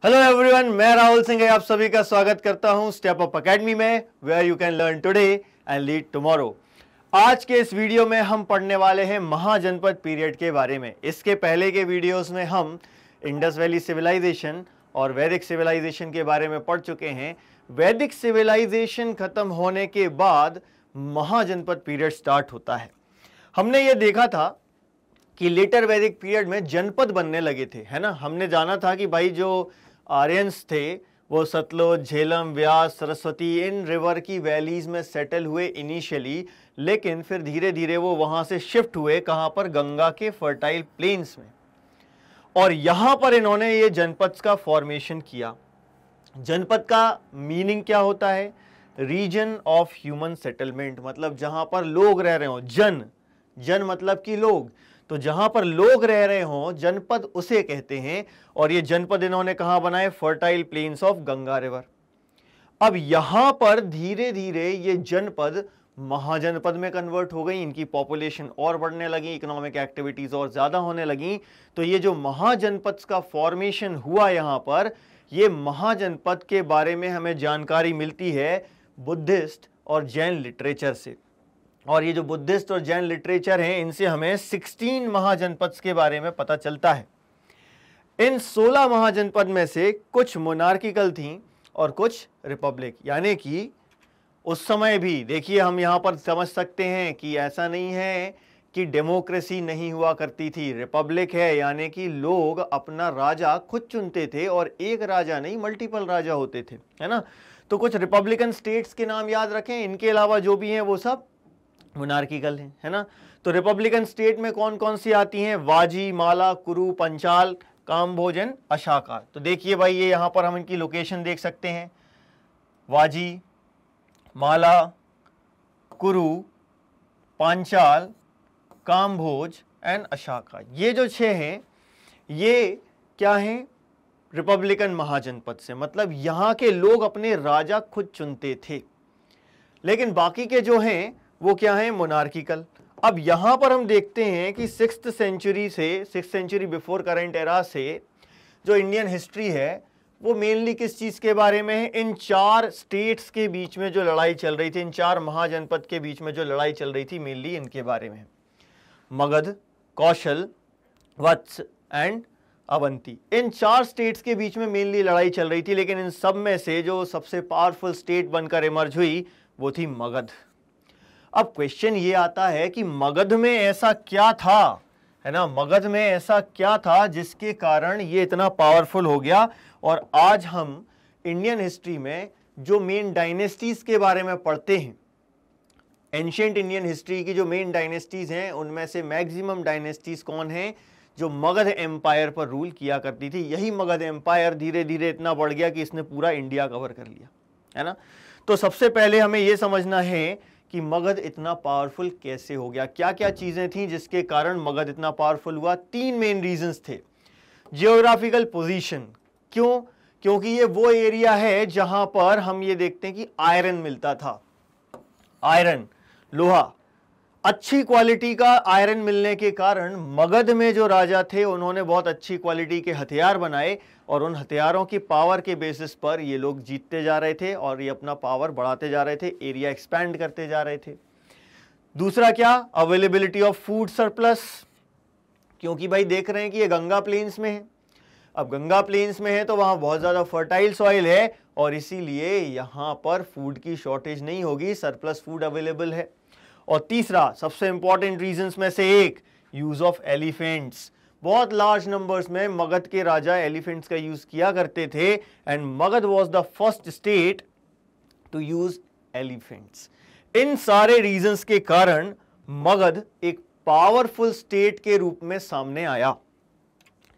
Hello everyone, मैं राहुल सिंह आप सभी का स्वागत करता हूं स्टेप अप एकेडमी में, where you can learn today and lead tomorrow. आज के इस वीडियो में हम पढ़ने वाले हैं महाजनपद पीरियड के बारे में। इसके पहले के वीडियोस में हम इंडस वैली सिविलाइजेशन और वैदिक सिविलाइजेशन के बारे में पढ़ चुके हैं। वैदिक सिविलाइजेशन खत्म होने के बाद महाजनपद पीरियड स्टार्ट होता है। हमने ये देखा था कि लेटर वैदिक पीरियड में जनपद बनने लगे थे, है ना। हमने जाना था कि भाई जो आर्यंस थे वो सतलुज, झेलम, व्यास, सरस्वती इन रिवर की वैलीज में सेटल हुए इनिशियली, लेकिन फिर धीरे धीरे वो वहां से शिफ्ट हुए कहां पर, गंगा के फर्टाइल प्लेन्स में, और यहां पर इन्होंने ये जनपद का फॉर्मेशन किया। जनपद का मीनिंग क्या होता है? रीजन ऑफ ह्यूमन सेटलमेंट, मतलब जहां पर लोग रह रहे हो। जन मतलब कि लोग, तो जहां पर लोग रह रहे हो जनपद उसे कहते हैं। और ये जनपद इन्होंने कहां बनाए? Fertile planes of Ganga river. अब यहां पर धीरे धीरे ये जनपद महाजनपद में कन्वर्ट हो गई, इनकी पॉपुलेशन और बढ़ने लगी, इकोनॉमिक एक्टिविटीज और ज्यादा होने लगी। तो ये जो महाजनपद का फॉर्मेशन हुआ यहां पर, ये महाजनपद के बारे में हमें जानकारी मिलती है बुद्धिस्ट और जैन लिटरेचर से। और ये जो बुद्धिस्ट और जैन लिटरेचर हैं, इनसे हमें 16 महाजनपद के बारे में पता चलता है। इन 16 महाजनपद में से कुछ मोनार्किकल थी और कुछ रिपब्लिक, यानी कि उस समय भी देखिए, हम यहां पर समझ सकते हैं कि ऐसा नहीं है कि डेमोक्रेसी नहीं हुआ करती थी। रिपब्लिक है, यानी कि लोग अपना राजा खुद चुनते थे और एक राजा नहीं, मल्टीपल राजा होते थे, है ना। तो कुछ रिपब्लिकन स्टेट्स के नाम याद रखें, इनके अलावा जो भी हैं वो सब मोनार्किकल है ना। तो रिपब्लिकन स्टेट में कौन कौन सी आती हैं? वाजी, माला, कुरु, पंचाल, कामभोजन, अशाका। तो देखिए भाई, ये यहां पर हम इनकी लोकेशन देख सकते हैं। वाजी, माला, कुरु, पांचाल, कामभोज एंड अशाका, ये जो 6 हैं, ये क्या हैं? रिपब्लिकन महाजनपद से, मतलब यहां के लोग अपने राजा खुद चुनते थे। लेकिन बाकी के जो हैं वो क्या है? मोनार्किकल। अब यहां पर हम देखते हैं कि 6th सेंचुरी से, 6th century before current era से जो इंडियन हिस्ट्री है वो मेनली किस चीज के बारे में है? इन 4 स्टेट्स के बीच में जो लड़ाई चल रही थी, इन 4 महाजनपद के बीच में जो लड़ाई चल रही थी, मेनली इनके बारे में। मगध, कौशल, वत्स एंड अवंती, इन 4 स्टेट्स के बीच में मेनली लड़ाई चल रही थी। लेकिन इन सब में से जो सबसे पावरफुल स्टेट बनकर इमर्ज हुई वो थी मगध। अब क्वेश्चन ये आता है कि मगध में ऐसा क्या था, है ना, मगध में ऐसा क्या था जिसके कारण ये इतना पावरफुल हो गया। और आज हम इंडियन हिस्ट्री में जो मेन डायनेस्टीज के बारे में पढ़ते हैं, एंशिएंट इंडियन हिस्ट्री की जो मेन डायनेस्टीज हैं, उनमें से मैक्सिमम डायनेस्टीज कौन हैं? जो मगध एम्पायर पर रूल किया करती थी। यही मगध एम्पायर धीरे धीरे इतना बढ़ गया कि इसने पूरा इंडिया कवर कर लिया, है ना। तो सबसे पहले हमें यह समझना है कि मगध इतना पावरफुल कैसे हो गया, क्या क्या चीजें थी जिसके कारण मगध इतना पावरफुल हुआ। 3 मेन रीजंस थे। जियोग्राफिकल पोजीशन, क्यों? क्योंकि ये वो एरिया है जहां पर हम ये देखते हैं कि आयरन मिलता था। आयरन, लोहा, अच्छी क्वालिटी का आयरन मिलने के कारण मगध में जो राजा थे उन्होंने बहुत अच्छी क्वालिटी के हथियार बनाए, और उन हथियारों की पावर के बेसिस पर ये लोग जीतते जा रहे थे और ये अपना पावर बढ़ाते जा रहे थे, एरिया एक्सपैंड करते जा रहे थे। दूसरा क्या? अवेलेबिलिटी ऑफ फूड सरप्लस, क्योंकि भाई देख रहे हैं कि ये गंगा प्लेन्स में है। अब गंगा प्लेन्स में है तो वहां बहुत ज्यादा फर्टाइल सॉइल है और इसीलिए यहां पर फूड की शॉर्टेज नहीं होगी, सरप्लस फूड अवेलेबल है। और तीसरा सबसे इंपॉर्टेंट रीजंस में से एक, यूज ऑफ एलिफेंट्स। बहुत लार्ज नंबर्स में मगध के राजा एलिफेंट्स का यूज किया करते थे, and Magadh was the first state to use elephants. इन सारे रीजंस के कारण मगध एक पावरफुल स्टेट के रूप में सामने आया।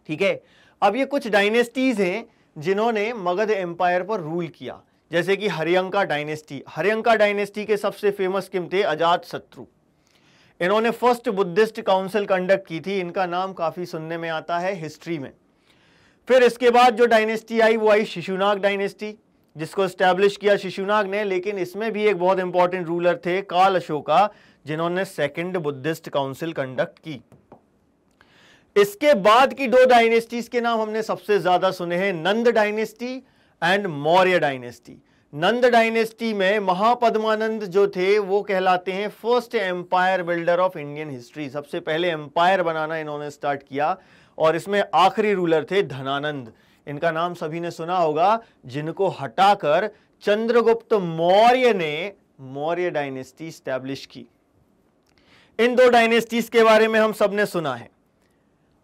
ठीक है, अब ये कुछ डायनेस्टीज हैं जिन्होंने मगध एम्पायर पर रूल किया, जैसे कि हरियंका डायनेस्टी। हरियंका डायनेस्टी के सबसे फेमस किंग थे अजात शत्रु। इन्होंने फर्स्ट बुद्धिस्ट काउंसिल कंडक्ट की थी, इनका नाम काफी सुनने में आता है हिस्ट्री में। फिर इसके बाद जो डायनेस्टी आई वो आई शिशुनाग डायनेस्टी, जिसको एस्टैब्लिश किया शिशुनाग ने। लेकिन इसमें भी एक बहुत इंपॉर्टेंट रूलर थे काल अशोका, जिन्होंने सेकंड बुद्धिस्ट काउंसिल कंडक्ट की। इसके बाद की दो डायनेस्टीज के नाम हमने सबसे ज्यादा सुने हैं, Nanda dynasty and Maurya dynasty. Nanda dynasty में महापद्मानंद जो थे वो कहलाते हैं first empire builder of Indian history. सबसे पहले एम्पायर बनाना इन्होंने स्टार्ट किया और इसमें आखिरी रूलर थे धनानंद। इनका नाम सभी ने सुना होगा, जिनको हटाकर चंद्रगुप्त मौर्य ने मौर्य डायनेस्टी स्टैब्लिश की। इन दो डायनेस्टीज के बारे में हम सबने सुना है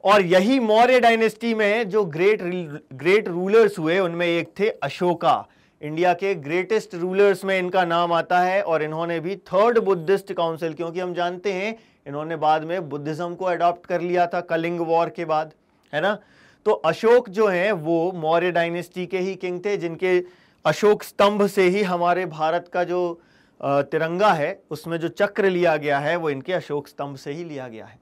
और यही मौर्य डायनेस्टी में जो ग्रेट रूलर्स हुए उनमें एक थे अशोका। इंडिया के ग्रेटेस्ट रूलर्स में इनका नाम आता है और इन्होंने भी थर्ड बुद्धिस्ट काउंसिल, क्योंकि हम जानते हैं इन्होंने बाद में बुद्धिज्म को अडॉप्ट कर लिया था कलिंग वॉर के बाद, है ना। तो अशोक जो है वो मौर्य डायनेस्टी के ही किंग थे, जिनके अशोक स्तंभ से ही हमारे भारत का जो तिरंगा है उसमें जो चक्र लिया गया है वो इनके अशोक स्तंभ से ही लिया गया है।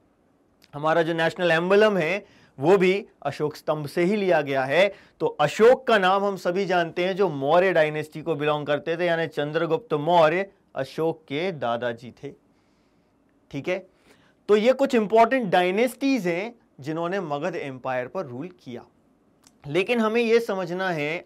हमारा जो नेशनल एम्बलम है वो भी अशोक स्तंभ से ही लिया गया है। तो अशोक का नाम हम सभी जानते हैं जो मौर्य डायनेस्टी को बिलोंग करते थे, यानी चंद्रगुप्त मौर्य अशोक के दादाजी थे। ठीक है, तो ये कुछ इंपॉर्टेंट डायनेस्टीज हैं जिन्होंने मगध एम्पायर पर रूल किया। लेकिन हमें यह समझना है,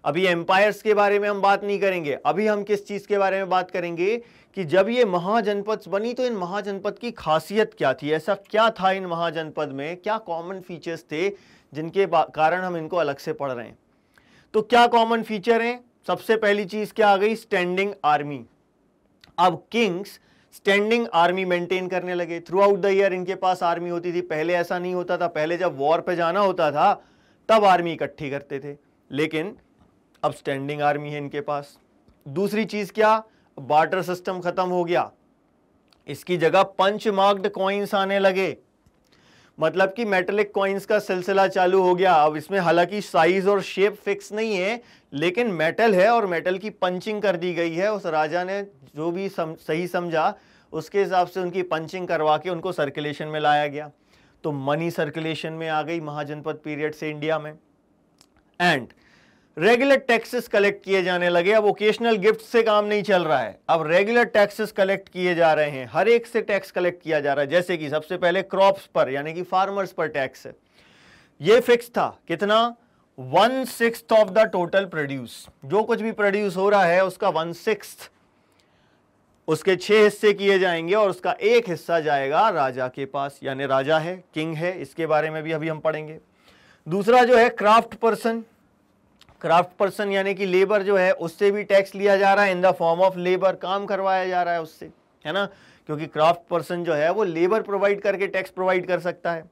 अभी एम्पायर्स के बारे में हम बात नहीं करेंगे। अभी हम किस चीज के बारे में बात करेंगे कि जब ये महाजनपद बनी तो इन महाजनपद की खासियत क्या थी, ऐसा क्या था इन महाजनपद में, क्या कॉमन फीचर्स थे जिनके कारण हम इनको अलग से पढ़ रहे हैं। तो क्या कॉमन फीचर हैं? सबसे पहली चीज क्या आ गई? Standing army. अब किंग्स स्टैंडिंग आर्मी मेंटेन करने लगे। थ्रू आउट द ईयर इनके पास आर्मी होती थी। पहले ऐसा नहीं होता था, पहले जब वॉर पे जाना होता था तब आर्मी इकट्ठी करते थे, लेकिन अब स्टैंडिंग आर्मी है इनके पास। दूसरी चीज क्या? बार्टर सिस्टम खत्म हो गया, इसकी जगह पंच मार्क्ड कॉइन्स आने लगे, मतलब कि मेटेलिक कॉइन्स का सिलसिला चालू हो गया। अब इसमें हालांकि साइज और शेप फिक्स नहीं है, लेकिन मेटल है और मेटल की पंचिंग कर दी गई है। उस राजा ने जो भी सही समझा उसके हिसाब से उनकी पंचिंग करवा के उनको सर्कुलेशन में लाया गया। तो मनी सर्कुलेशन में आ गई महाजनपद पीरियड से इंडिया में। एंड रेगुलर टैक्सेस कलेक्ट किए जाने लगे। अब ओकेशनल गिफ्ट से काम नहीं चल रहा है, अब रेगुलर टैक्सेस कलेक्ट किए जा रहे हैं। हर एक से टैक्स कलेक्ट किया जा रहा है। जैसे कि सबसे पहले क्रॉप्स पर यानी कि फार्मर्स पर टैक्स है, ये फिक्स था। कितना? 1/6 ऑफ द टोटल प्रोड्यूस। जो कुछ भी प्रोड्यूस हो रहा है उसका 1/6, उसके 6 हिस्से किए जाएंगे और उसका 1 हिस्सा जाएगा राजा के पास, यानी राजा है, किंग है। इसके बारे में भी अभी हम पढ़ेंगे। दूसरा जो है क्राफ्ट पर्सन। क्राफ्ट पर्सन यानी कि लेबर जो है उससे भी टैक्स लिया जा रहा है in the form of labour, काम करवाया जा रहा है उससे, है ना, क्योंकि क्राफ्ट पर्सन जो है वो लेबर प्रोवाइड करके टैक्स प्रोवाइड कर सकता है।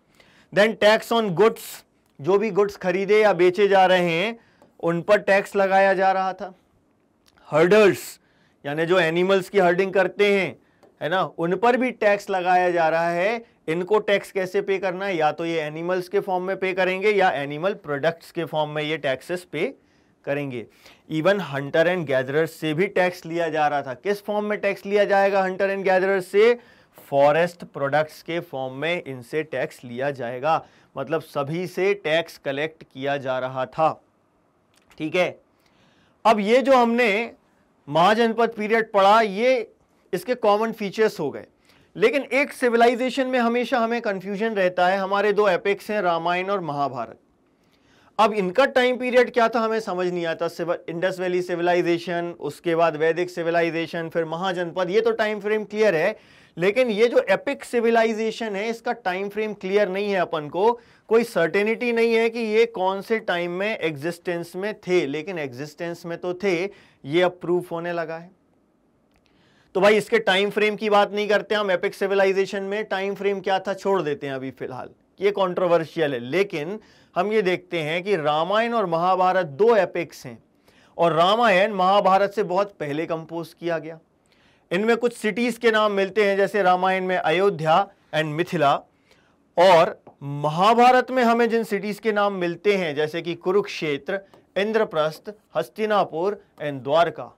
देन टैक्स ऑन गुड्स, जो भी गुड्स खरीदे या बेचे जा रहे हैं उन पर टैक्स लगाया जा रहा था। हर्डर्स यानी जो एनिमल्स की हर्डिंग करते हैं, है ना, उन पर भी टैक्स लगाया जा रहा है। इनको टैक्स कैसे पे करना है? या तो ये एनिमल्स के फॉर्म में पे करेंगे या एनिमल प्रोडक्ट्स के फॉर्म में ये टैक्सेस पे करेंगे। इवन हंटर एंड गैदरर्स से भी टैक्स लिया जा रहा था। किस फॉर्म में टैक्स लिया जाएगा हंटर एंड गैदरर्स से? फॉरेस्ट प्रोडक्ट्स के फॉर्म में इनसे टैक्स लिया जाएगा। मतलब सभी से टैक्स कलेक्ट किया जा रहा था। ठीक है, अब ये जो हमने महाजनपद पीरियड पढ़ा ये इसके कॉमन फीचर्स हो गए। लेकिन एक सिविलाइजेशन में हमेशा हमें कंफ्यूजन रहता है। हमारे दो एपिक्स हैं, रामायण और महाभारत। अब इनका टाइम पीरियड क्या था हमें समझ नहीं आता। इंडस वैली सिविलाइजेशन, उसके बाद वैदिक सिविलाइजेशन, फिर महाजनपद, ये तो टाइम फ्रेम क्लियर है। लेकिन ये जो एपिक सिविलाइजेशन है इसका टाइम फ्रेम क्लियर नहीं है। अपन को कोई सर्टेनिटी नहीं है कि ये कौन से टाइम में एग्जिस्टेंस में थे, लेकिन एग्जिस्टेंस में तो थे। ये अब प्रूफ होने लगा है। तो भाई इसके टाइम फ्रेम की बात नहीं करते हम। एपिक सिविलाइजेशन में टाइम फ्रेम क्या था छोड़ देते हैं अभी फिलहाल, ये कंट्रोवर्शियल है। लेकिन हम ये देखते हैं कि रामायण और महाभारत दो एपिक्स हैं और रामायण महाभारत से बहुत पहले कंपोज किया गया। इनमें कुछ सिटीज के नाम मिलते हैं, जैसे रामायण में अयोध्या एंड मिथिला, और महाभारत में हमें जिन सिटीज के नाम मिलते हैं जैसे कि कुरुक्षेत्र, इंद्रप्रस्थ, हस्तिनापुर एंड द्वारका,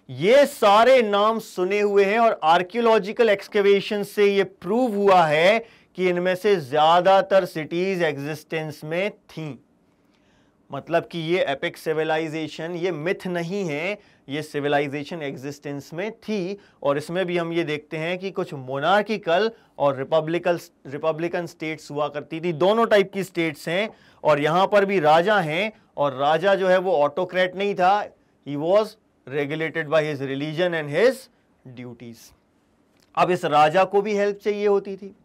ये सारे नाम सुने हुए हैं और आर्कियोलॉजिकल एक्सकेवेशन से ये प्रूव हुआ है कि इनमें से ज्यादातर सिटीज एग्जिस्टेंस में थीं। मतलब कि ये एपिक सिविलाइजेशन ये मिथ नहीं है, ये सिविलाइजेशन एग्जिस्टेंस में थी। और इसमें भी हम ये देखते हैं कि कुछ मोनार्किकल और रिपब्लिकन स्टेट्स हुआ करती थी, दोनों टाइप की स्टेट्स हैं। और यहां पर भी राजा हैं, और राजा जो है वो ऑटोक्रेट नहीं था, he was regulated by his religion and his duties. अब इस राजा को भी हेल्प चाहिए होती थी,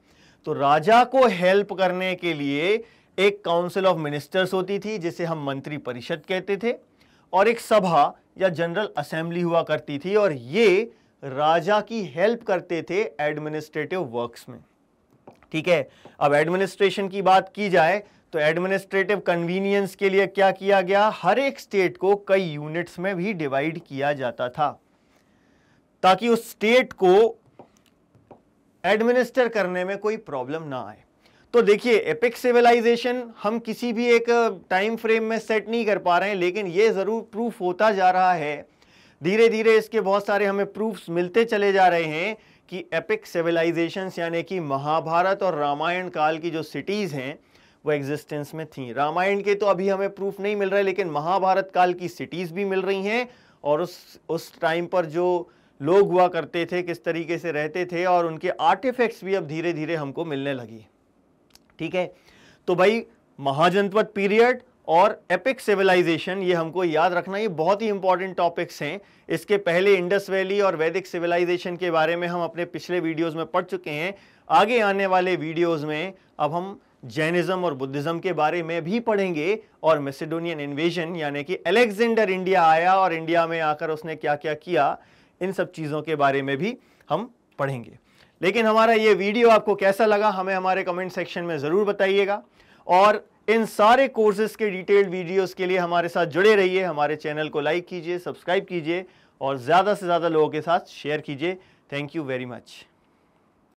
तो राजा को हेल्प करने के लिए एक काउंसिल ऑफ मिनिस्टर्स होती थी जिसे हम मंत्री परिषद कहते थे, और एक सभा या जनरल असेंबली हुआ करती थी, और ये राजा की हेल्प करते थे एडमिनिस्ट्रेटिव वर्क्स में। ठीक है, अब एडमिनिस्ट्रेशन की बात की जाए तो एडमिनिस्ट्रेटिव कन्वीनियंस के लिए क्या किया गया, हर एक स्टेट को कई यूनिट्स में भी डिवाइड किया जाता था ताकि उस स्टेट को एडमिनिस्टर करने में कोई प्रॉब्लम ना आए। तो देखिए, एपिक सिविलाइजेशन हम किसी भी एक टाइम फ्रेम में सेट नहीं कर पा रहे हैं, लेकिन यह जरूर प्रूफ होता जा रहा है, धीरे धीरे इसके बहुत सारे हमें प्रूफ्स मिलते चले जा रहे हैं कि एपिक सिविलाइजेशंस यानी कि महाभारत और रामायण काल की जो सिटीज हैं वो एग्जिस्टेंस में थी। रामायण के तो अभी हमें प्रूफ नहीं मिल रहा है, लेकिन महाभारत काल की सिटीज भी मिल रही हैं, और उस टाइम पर जो लोग हुआ करते थे, किस तरीके से रहते थे, और उनके आर्टिफैक्ट्स भी अब धीरे धीरे हमको मिलने लगी। ठीक है, तो भाई महाजनपद पीरियड और एपिक सिविलाइजेशन ये हमको याद रखना, ये बहुत ही इंपॉर्टेंट टॉपिक्स हैं। इसके पहले इंडस वैली और वैदिक सिविलाइजेशन के बारे में हम अपने पिछले वीडियोस में पढ़ चुके हैं। आगे आने वाले वीडियोस में अब हम जैनिज्म और बुद्धिज्म के बारे में भी पढ़ेंगे, और मैसेडोनियन इन्वेजन यानी कि अलेक्जेंडर इंडिया आया और इंडिया में आकर उसने क्या क्या किया, इन सब चीज़ों के बारे में भी हम पढ़ेंगे। लेकिन हमारा ये वीडियो आपको कैसा लगा हमें हमारे कमेंट सेक्शन में ज़रूर बताइएगा, और इन सारे कोर्सेज के डिटेल्ड वीडियोस के लिए हमारे साथ जुड़े रहिए। हमारे चैनल को लाइक कीजिए, सब्सक्राइब कीजिए, और ज़्यादा से ज़्यादा लोगों के साथ शेयर कीजिए। Thank you very much.